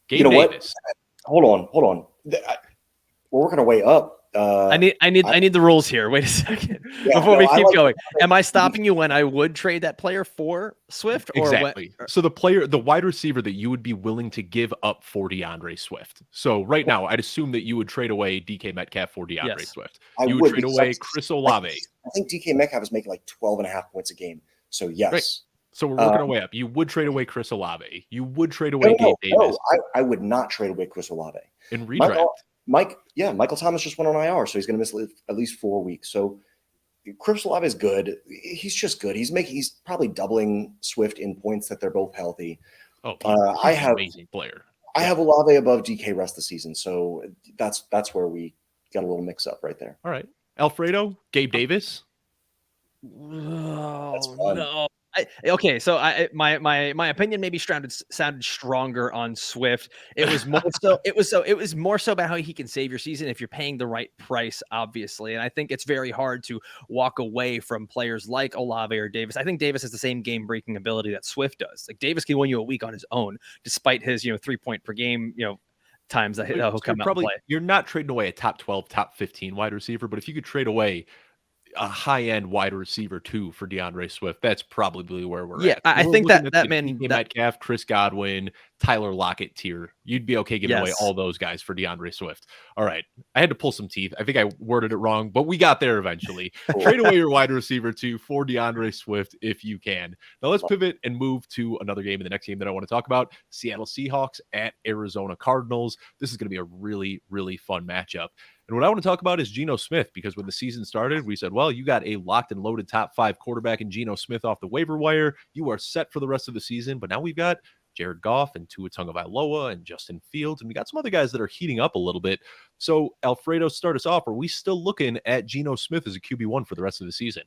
Gabe Davis. Hold on. We're working our way up. I need the rules here. Wait a second before we keep going. Am I stopping you when I would trade that player for Swift? Or exactly. So the wide receiver that you would be willing to give up for DeAndre Swift. So right now, I'd assume that you would trade away DK Metcalf for DeAndre Swift. You would trade away Chris Olave. I think DK Metcalf is making like 12.5 points a game. So yes. Right. So we're working our way up. You would trade away Chris Olave. You would trade away No, Gabe Davis I would not trade away Chris Olave. in redraft. Michael Thomas just went on IR, so he's going to miss at least 4 weeks. So Chris Olave is good. He's just good. He's probably doubling Swift in points that they're both healthy. Oh, he's an amazing player. I have Olave above DK rest of the season, so that's where we got a little mix up right there. All right, Alfredo, Gabe Davis. Oh, That's fun. no. Okay, so my opinion maybe sounded stronger on Swift. It was more so about how he can save your season if you're paying the right price, obviously. And I think it's very hard to walk away from players like Olave or Davis. I think Davis has the same game breaking ability that Swift does. Like Davis can win you a week on his own, despite his 3 point per game times that he'll come out and play. You're not trading away a top 12, top 15 wide receiver, but if you could trade away a high-end wide receiver too for DeAndre Swift, that's probably where we're at. I think that Metcalf, Chris Godwin, Tyler Lockett tier, you'd be okay giving away all those guys for DeAndre Swift. All right, I had to pull some teeth. I think I worded it wrong, but we got there eventually. Trade away your wide receiver too for DeAndre Swift if you can. Now let's pivot and move to another game. In the next game that I want to talk about, Seattle Seahawks at Arizona Cardinals. This is going to be a really, really fun matchup. And what I want to talk about is Geno Smith, because when the season started, we said, well, you got a locked and loaded top 5 quarterback in Geno Smith off the waiver wire. You are set for the rest of the season. But now we've got Jared Goff and Tua Tagovailoa and Justin Fields, and we got some other guys that are heating up a little bit. So, Alfredo, start us off. Are we still looking at Geno Smith as a QB1 for the rest of the season?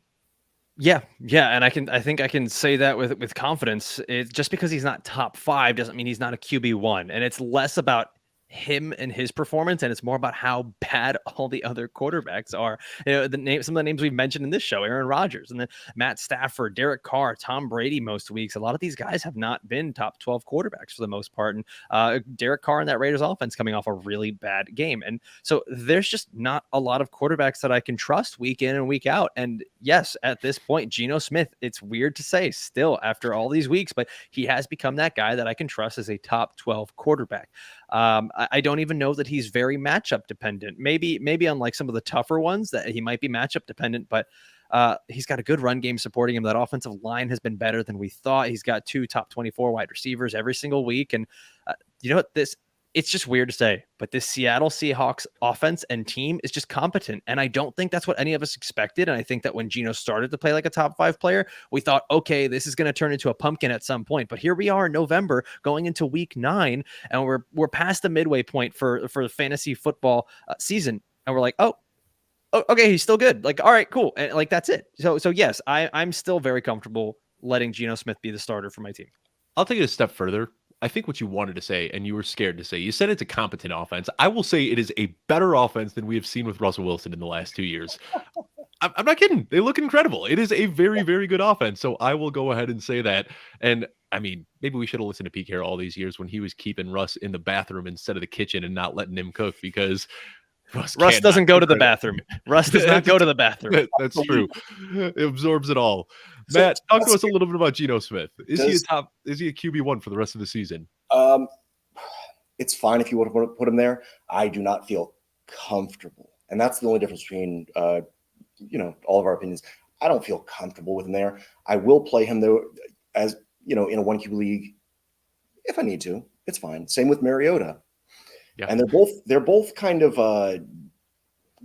Yeah, and I think I can say that with confidence. Just because he's not top 5 doesn't mean he's not a QB1, and it's less about him and his performance, and it's more about how bad all the other quarterbacks are. Some of the names we've mentioned in this show: Aaron Rodgers, and then Matt Stafford, Derek Carr, Tom Brady. Most weeks, a lot of these guys have not been top 12 quarterbacks for the most part. And Derek Carr and that Raiders offense coming off a really bad game, and so there's just not a lot of quarterbacks that I can trust week in and week out. And yes, at this point, Geno Smith, it's weird to say still after all these weeks, but he has become that guy that I can trust as a top 12 quarterback. I don't even know that he's very matchup dependent. Maybe on like some of the tougher ones that he might be matchup dependent, but he's got a good run game supporting him. That offensive line has been better than we thought. He's got 2 top 24 wide receivers every single week. And you know what? It's just weird to say, but this Seattle Seahawks offense and team is just competent. And I don't think that's what any of us expected. And I think that when Geno started to play like a top 5 player, we thought, okay, this is going to turn into a pumpkin at some point. But here we are in November going into week 9, and we're past the midway point for the fantasy football season. And we're like, oh, okay, he's still good. Like, all right, cool. And like, that's it. So yes, I'm still very comfortable letting Geno Smith be the starter for my team. I'll take it a step further. I think what you wanted to say, and you were scared to say, you said it's a competent offense. I will say it is a better offense than we have seen with Russell Wilson in the last 2 years. I'm not kidding. They look incredible. It is a very, very good offense. So I will go ahead and say that. And I mean, maybe we should have listened to Pete Carroll all these years when he was keeping Russ in the bathroom instead of the kitchen and not letting him cook, because Russ doesn't go to the bathroom. Russ does not go to the bathroom. That's true. It absorbs it all. Matt, talk to us a little bit about Geno Smith. Is he a QB1 for the rest of the season? It's fine if you want to put him there. I do not feel comfortable. And that's the only difference between all of our opinions. I don't feel comfortable with him there. I will play him though, as in a 1 QB league if I need to. It's fine. Same with Mariota. Yeah. And they're both kind of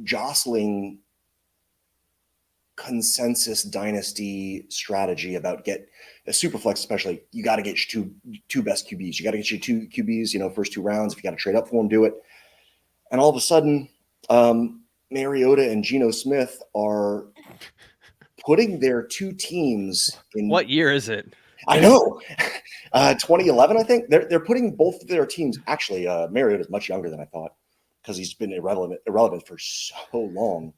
jostling consensus dynasty strategy about get a super flex, especially. You got to get your two best QBs. You got to get your 2 QBs, first 2 rounds. If you got to trade up for them, do it. And all of a sudden, Mariota and Geno Smith are putting their 2 teams in. What year is it? I know. 2011, I think. They're putting both of their teams. Actually, Mariota is much younger than I thought, because he's been irrelevant for so long.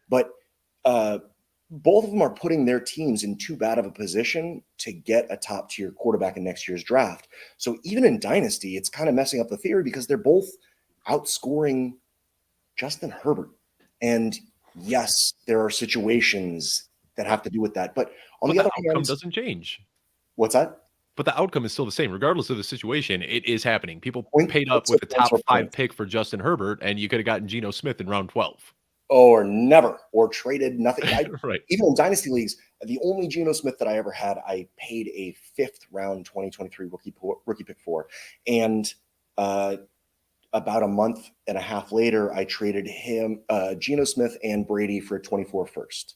But both of them are putting their teams in too bad of a position to get a top tier quarterback in next year's draft. So even in Dynasty, it's kind of messing up the theory, because they're both outscoring Justin Herbert. And yes, there are situations that have to do with that. But the other hand, doesn't change. What's that? But the outcome is still the same. Regardless of the situation, it is happening. People paid up with a top 5 pick for Justin Herbert, and you could have gotten Geno Smith in round 12. or never, or traded nothing. Right. Even in dynasty leagues, the only Geno Smith that I ever had, I paid a 5th round 2023 rookie pick for. And about a month and a half later, I traded him, Geno Smith and Brady for a 24 first.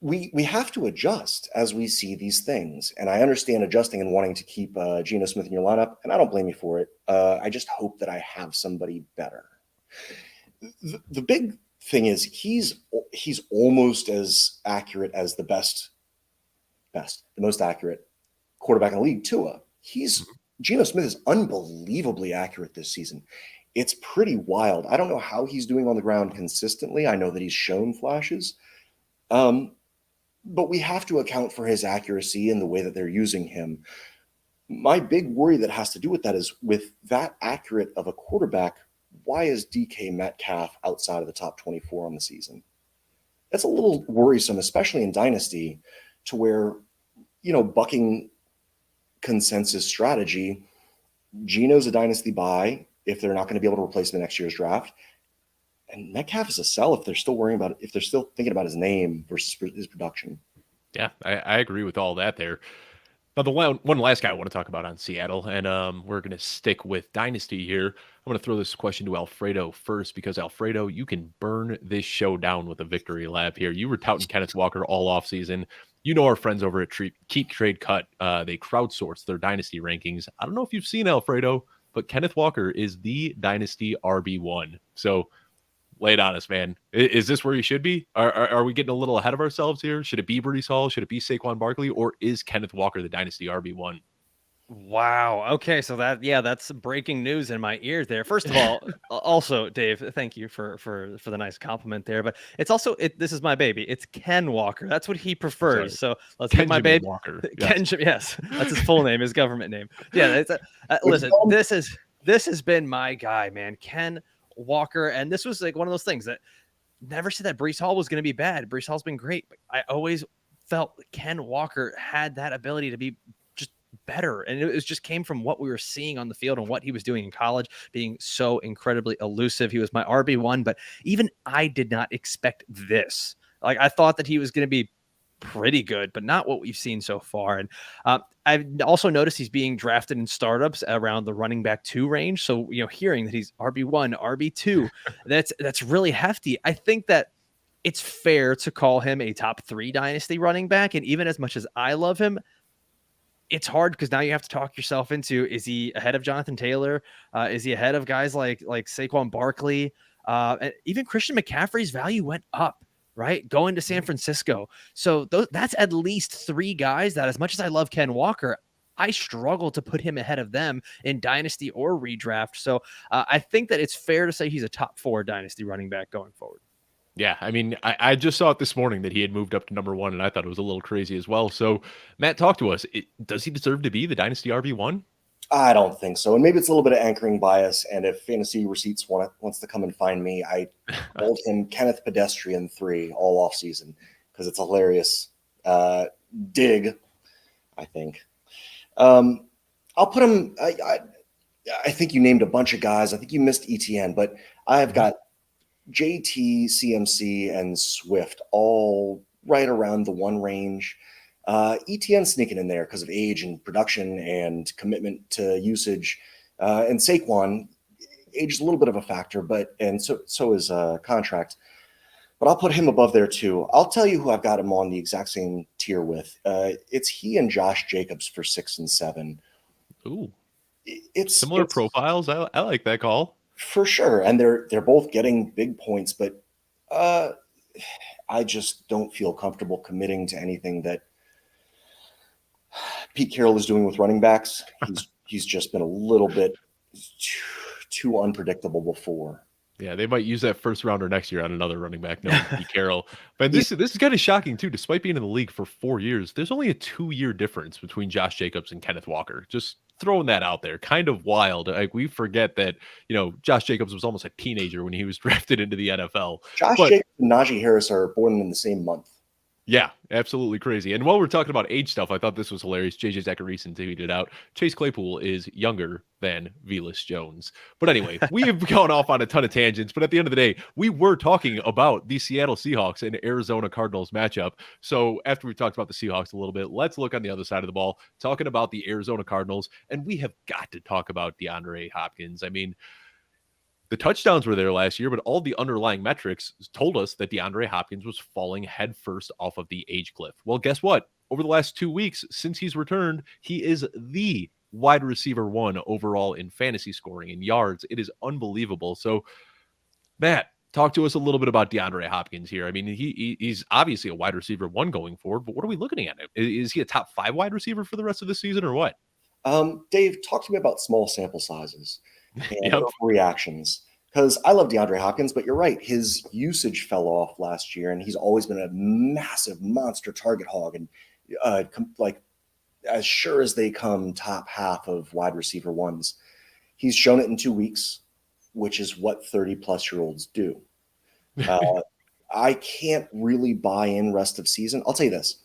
We have to adjust as we see these things. And I understand adjusting and wanting to keep Geno Smith in your lineup, and I don't blame you for it. I just hope that I have somebody better. The big thing is he's almost as accurate as the most accurate quarterback in the league, Tua. Geno Smith is unbelievably accurate this season. It's pretty wild. I don't know how he's doing on the ground consistently. I know that he's shown flashes. But we have to account for his accuracy and the way that they're using him. My big worry that has to do with that is, with that accurate of a quarterback, why is DK Metcalf outside of the top 24 on the season? That's a little worrisome, especially in Dynasty, to where, bucking consensus strategy, Geno's a Dynasty buy if they're not going to be able to replace him in next year's draft. And Metcalf is a sell if they're still thinking about his name versus his production. Yeah, I agree with all that there. Now, the one last guy I want to talk about on Seattle, and we're going to stick with Dynasty here. I'm going to throw this question to Alfredo first, because Alfredo, you can burn this show down with a victory lap here. You were touting Kenneth Walker all offseason. Our friends over at Keep Trade Cut, they crowdsource their Dynasty rankings. I don't know if you've seen Alfredo, but Kenneth Walker is the Dynasty RB1. So lay it on us, man. Is this where he should be? Are we getting a little ahead of ourselves here? Should it be Breece Hall? Should it be Saquon Barkley? Or is Kenneth Walker the Dynasty RB1? Wow. Okay. So that's breaking news in my ears there. First of all, also, Dave, thank you for the nice compliment there. But it's also, this is my baby. It's Ken Walker. That's what he prefers. So let's get my baby. Walker. Yes. That's his full name, his government name. Yeah. Listen, this has been my guy, man. Ken Walker. And this was like one of those things that never said that Breece Hall was going to be bad. Breece Hall's been great, but I always felt Ken Walker had that ability to be just better. And it just came from what we were seeing on the field and what he was doing in college, being so incredibly elusive. He was my RB1, but even I did not expect this. Like, I thought that he was going to be pretty good, but not what we've seen so far. And I've also noticed he's being drafted in startups around the running back 2 range. So, hearing that he's RB1, RB2, that's really hefty. I think that it's fair to call him a top 3 dynasty running back. And even as much as I love him, it's hard because now you have to talk yourself into, is he ahead of Jonathan Taylor? Is he ahead of guys like Saquon Barkley? And even Christian McCaffrey's value went up, right? Going to San Francisco. So that's at least 3 guys that, as much as I love Ken Walker, I struggle to put him ahead of them in dynasty or redraft. So I think that it's fair to say he's a top 4 dynasty running back going forward. Yeah, I mean, I just saw it this morning that he had moved up to number 1, and I thought it was a little crazy as well. So, Matt, talk to us. Does he deserve to be the Dynasty RB1? I don't think so. And maybe it's a little bit of anchoring bias. And if Fantasy Receipts wants to come and find me, I called him Kenneth Pedestrian 3 all off season because it's a hilarious dig, I think. I'll put him. I think you named a bunch of guys. I think you missed ETN, but I've got JT, CMC, and Swift all right around the 1 range. ETN sneaking in there because of age and production and commitment to usage. And Saquon, age is a little bit of a factor, and so is contract. But I'll put him above there too. I'll tell you who I've got him on the exact same tier with. It's he and Josh Jacobs for 6 and 7. Ooh, it's similar profiles. I like that call. For sure. And they're both getting big points, but I just don't feel comfortable committing to anything that Pete Carroll is doing with running backs. He's just been a little bit too unpredictable before. Yeah, they might use that first rounder next year on another running back, no Pete Carroll. But this is kind of shocking too. Despite being in the league for 4 years, there's only a 2-year difference between Josh Jacobs and Kenneth Walker. Just throwing that out there. Kind of wild. Like, we forget that, Josh Jacobs was almost a teenager when he was drafted into the NFL. Jacobs and Najee Harris are born in the same month. Yeah, absolutely crazy. And while we're talking about age stuff, I thought this was hilarious. JJ Zacharyson tweeted out, Chase Claypool is younger than Velus Jones. But anyway, we have gone off on a ton of tangents. But at the end of the day, we were talking about the Seattle Seahawks and Arizona Cardinals matchup. So after we talked about the Seahawks a little bit, let's look on the other side of the ball, talking about the Arizona Cardinals. And we have got to talk about DeAndre Hopkins. I mean, the touchdowns were there last year, but all the underlying metrics told us that DeAndre Hopkins was falling headfirst off of the age cliff. Well, guess what? Over the last 2 weeks since he's returned, he is the wide receiver 1 overall in fantasy scoring and yards. It is unbelievable. So, Matt, talk to us a little bit about DeAndre Hopkins here. I mean, he's obviously a wide receiver 1 going forward, but what are we looking at? Is he a top 5 wide receiver for the rest of the season or what? Dave, talk to me about small sample sizes and Yep. reactions. Because I love DeAndre Hopkins, but you're right. His usage fell off last year, and he's always been a massive monster target hog. And like as sure as they come, top half of wide receiver 1s. He's shown it in 2 weeks, which is what 30-plus-year-olds do. I can't really buy in rest of season. I'll tell you this.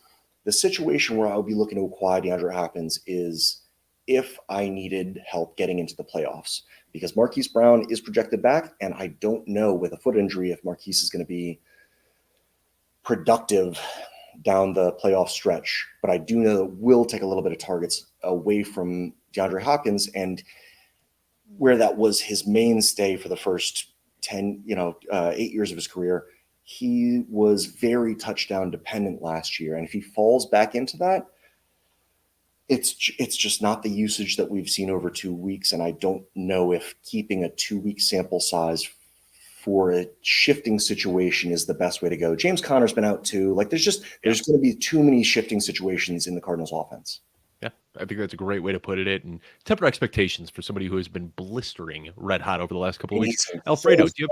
The situation where I would be looking to acquire DeAndre Hopkins is if I needed help getting into the playoffs, because Marquise Brown is projected back, and I don't know with a foot injury if Marquise is going to be productive down the playoff stretch. But I do know that we'll take a little bit of targets away from DeAndre Hopkins, and where that was his mainstay for the first 8 years of his career, he was very touchdown dependent last year. And if he falls back into that, it's just not the usage that we've seen over 2 weeks. And I don't know if keeping a 2-week sample size for a shifting situation is the best way to go. James Conner's been out too. Like there's going to be too many shifting situations in the Cardinals offense. Yeah, I think that's a great way to put it. And temper expectations for somebody who has been blistering red hot over the last couple of weeks. Alfredo, do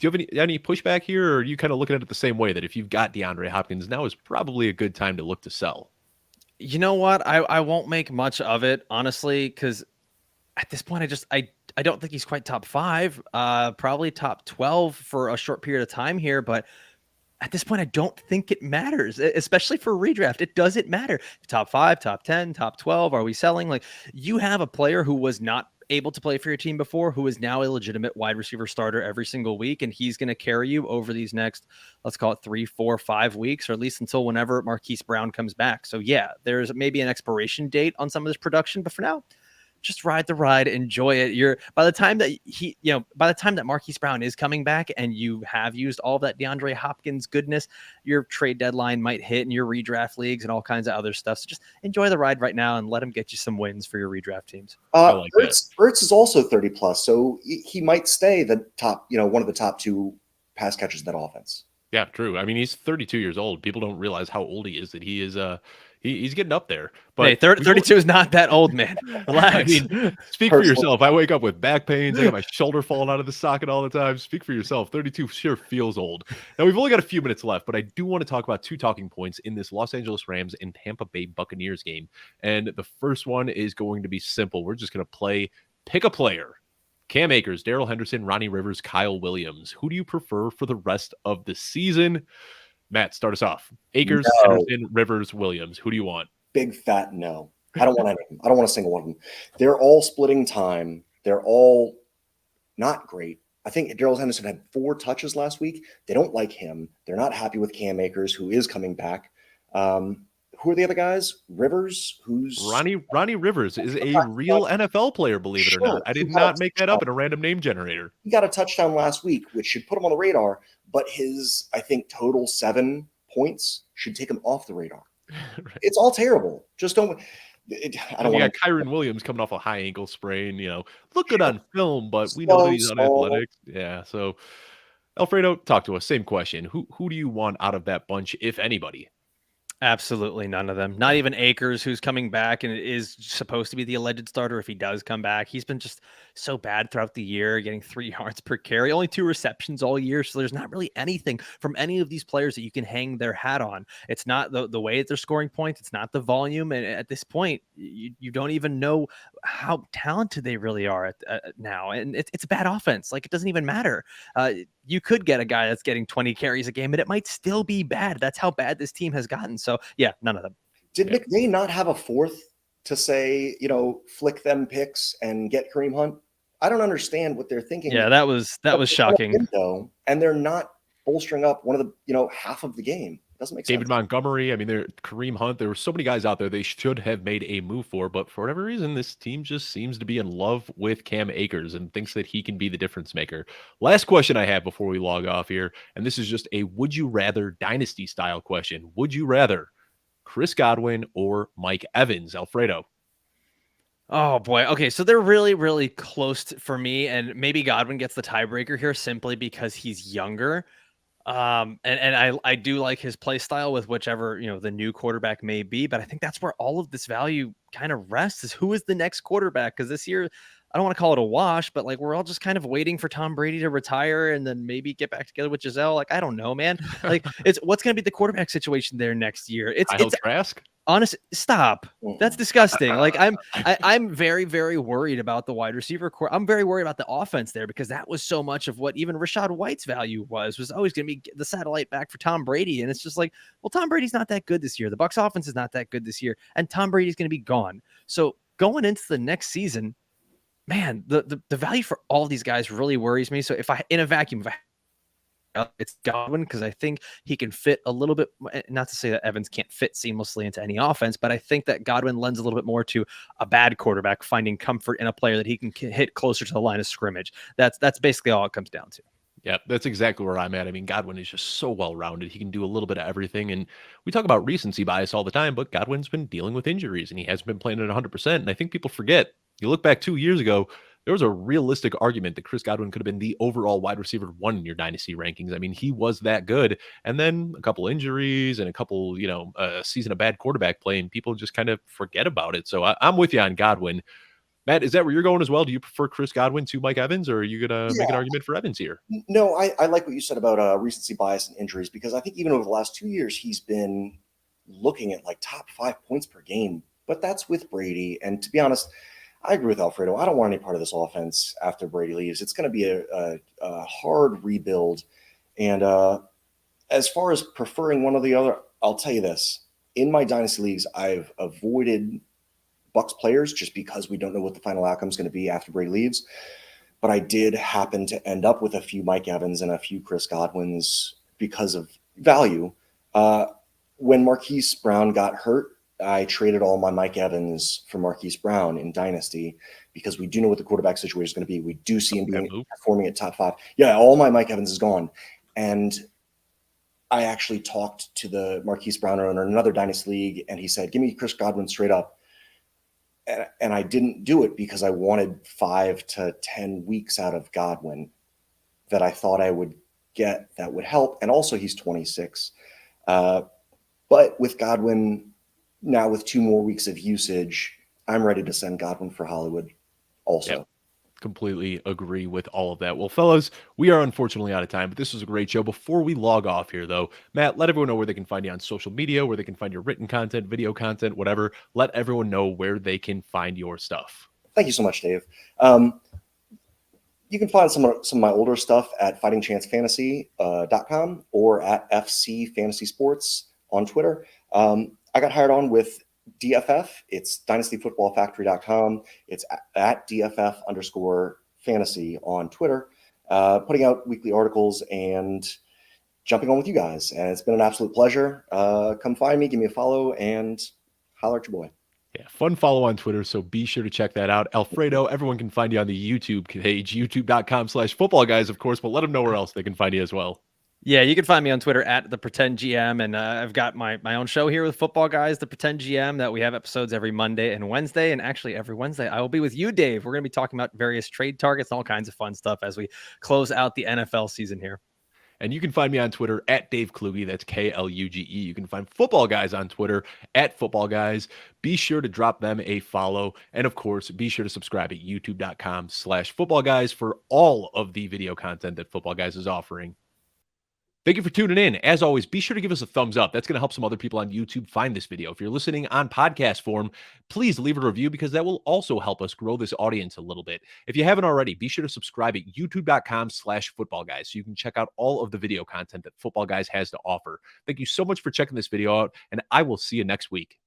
you have any pushback here, or are you kind of looking at it the same way that if you've got DeAndre Hopkins, now is probably a good time to look to sell? You know what? I won't make much of it, honestly, because at this point, I don't think he's quite top 5, probably top 12 for a short period of time here. But at this point, I don't think it matters, especially for redraft. It doesn't matter. Top 5, top 10, top 12. Are we selling? Like, you have a player who was not able to play for your team before, who is now a legitimate wide receiver starter every single week, and he's going to carry you over these next, let's call it 3, 4, 5 weeks, or at least until whenever Marquise Brown comes back. So yeah, there's maybe an expiration date on some of this production, but for now, just ride the ride, enjoy it. By the time that Marquise Brown is coming back and you have used all of that DeAndre Hopkins goodness, your trade deadline might hit in your redraft leagues and all kinds of other stuff. So just enjoy the ride right now and let him get you some wins for your redraft teams. Ertz is also 30 plus, so he might stay the top, one of the top 2 pass catchers in that offense. Yeah, true. I mean, he's 32 years old. People don't realize how old he is. That he is he's getting up there. But hey, 32 is not that old, man. Relax. I mean, speak for yourself. I wake up with back pains. I got my shoulder falling out of the socket all the time. Speak for yourself. 32 sure feels old. Now, we've only got a few minutes left, but I do want to talk about 2 talking points in this Los Angeles Rams and Tampa Bay Buccaneers game. And the first one is going to be simple. We're just going to pick a player. Cam Akers, Darrell Henderson, Ronnie Rivers, Kyle Williams. Who do you prefer for the rest of the season? Matt, start us off. Akers, Henderson, Rivers, Williams. Who do you want? Big fat no. I don't want any of them. I don't want a single one of them. They're all splitting time. They're all not great. I think Darrell Henderson had 4 touches last week. They don't like him. They're not happy with Cam Akers, who is coming back. Who are the other guys? Rivers, Ronnie Rivers is a real NFL player, believe it or not. I did not make that up in a random name generator. He got a touchdown last week, which should put him on the radar, but his, I think, total 7 points should take him off the radar. Right. It's all terrible. Just don't. I don't want. You got Kyren Williams coming off a high ankle sprain. Look good on film, but we know that he's unathletic. Yeah. So, Alfredo, talk to us. Same question. Who do you want out of that bunch, if anybody? Absolutely none of them. Not even Akers, who's coming back and is supposed to be the alleged starter if he does come back. He's been just so bad throughout the year, getting 3 yards per carry, only 2 receptions all year. So there's not really anything from any of these players that you can hang their hat on. It's not the way that they're scoring points. It's not the volume. And at this point, you don't even know how talented they really are now. And it's a bad offense. Like, it doesn't even matter. You could get a guy that's getting 20 carries a game, and it might still be bad. That's how bad this team has gotten. So, yeah, none of them. Did McVay not have a fourth to say, flick them picks and get Kareem Hunt? I don't understand what they're thinking. Yeah, that was shocking. Window, and they're not bolstering up one of the, half of the game. It doesn't make sense. David Montgomery, Kareem Hunt, there were so many guys out there they should have made a move for, but for whatever reason, this team just seems to be in love with Cam Akers and thinks that he can be the difference maker. Last question I have before we log off here, and this is just a would you rather dynasty style question. Would you rather Chris Godwin or Mike Evans? Alfredo. Oh boy. Okay, so they're really, really close for me, and maybe Godwin gets the tiebreaker here simply because he's younger. And I do like his play style with whichever the new quarterback may be, but I think that's where all of this value kind of rests, is who is the next quarterback. Because this year, I don't want to call it a wash, but like, we're all just kind of waiting for Tom Brady to retire and then maybe get back together with Giselle. Like, I don't know, man. Like, it's what's going to be the quarterback situation there next year. It's Trask. Honest, stop. That's disgusting. Like, I'm very, very worried about the wide receiver core. I'm very worried about the offense there, because that was so much of what even Rachaad White's value was always going to be the satellite back for Tom Brady. And it's just like, well, Tom Brady's not that good this year. The Bucs offense is not that good this year, and Tom Brady's going to be gone. So going into the next season, man, the value for all these guys really worries me. So if I, in a vacuum, it's Godwin, because I think he can fit a little bit, not to say that Evans can't fit seamlessly into any offense, but I think that Godwin lends a little bit more to a bad quarterback finding comfort in a player that he can hit closer to the line of scrimmage. That's basically all it comes down to. Yeah, that's exactly where I'm at. Godwin is just so well-rounded. He can do a little bit of everything. And we talk about recency bias all the time, but Godwin's been dealing with injuries and he hasn't been playing at 100%. And I think people forget, you look back 2 years ago, there was a realistic argument that Chris Godwin could have been the overall wide receiver 1 in your dynasty rankings. He was that good. And then a couple injuries and a couple, a season of bad quarterback play, and people just kind of forget about it. So I'm with you on Godwin. Matt, is that where you're going as well? Do you prefer Chris Godwin to Mike Evans, or are you going to make an argument for Evans here? No, I like what you said about recency bias and injuries, because I think even over the last 2 years, he's been looking at like top 5 points per game, but that's with Brady. And to be honest, I agree with Alfredo. I don't want any part of this offense after Brady leaves. It's going to be a hard rebuild. And as far as preferring one or the other, I'll tell you this. In my dynasty leagues, I've avoided Bucs players just because we don't know what the final outcome is going to be after Brady leaves. But I did happen to end up with a few Mike Evans and a few Chris Godwins because of value. When Marquise Brown got hurt, I traded all my Mike Evans for Marquise Brown in Dynasty because we do know what the quarterback situation is going to be. We do see him performing at top 5. Yeah, all my Mike Evans is gone. And I actually talked to the Marquise Brown owner in another Dynasty league, and he said, give me Chris Godwin straight up. And I didn't do it because I wanted 5 to 10 weeks out of Godwin that I thought I would get that would help. And also he's 26. But with Godwin, now with 2 more weeks of usage, I'm ready to send Godwin for Hollywood also. Yep. Completely agree with all of that. Well, fellas, we are unfortunately out of time, but this was a great show. Before we log off here, though, Matt, let everyone know where they can find you on social media, where they can find your written content, video content, whatever. Let everyone know where they can find your stuff. Thank you so much, Dave. You can find some of my older stuff at fightingchancefantasy.com or at FC Fantasy Sports on Twitter. I got hired on with DFF. It's dynastyfootballfactory.com. It's at DFF_fantasy on Twitter, putting out weekly articles and jumping on with you guys. And it's been an absolute pleasure. Come find me, give me a follow, and holler at your boy. Yeah, fun follow on Twitter, so be sure to check that out. Alfredo, everyone can find you on the YouTube page, youtube.com/footballguys, of course, but let them know where else they can find you as well. Yeah, you can find me on Twitter at the Pretend GM, and I've got my own show here with Football Guys, the Pretend GM, that we have episodes every Monday and Wednesday, and actually every Wednesday I will be with you, Dave. We're going to be talking about various trade targets and all kinds of fun stuff as we close out the NFL season here. And you can find me on Twitter at Dave Kluge. That's Kluge. You can find Football Guys on Twitter at Football Guys. Be sure to drop them a follow. And of course, be sure to subscribe at youtube.com/footballguys for all of the video content that Football Guys is offering. Thank you for tuning in. As always, be sure to give us a thumbs up. That's going to help some other people on YouTube find this video. If you're listening on podcast form, please leave a review because that will also help us grow this audience a little bit. If you haven't already, be sure to subscribe at youtube.com/footballguys so you can check out all of the video content that Football Guys has to offer. Thank you so much for checking this video out, and I will see you next week.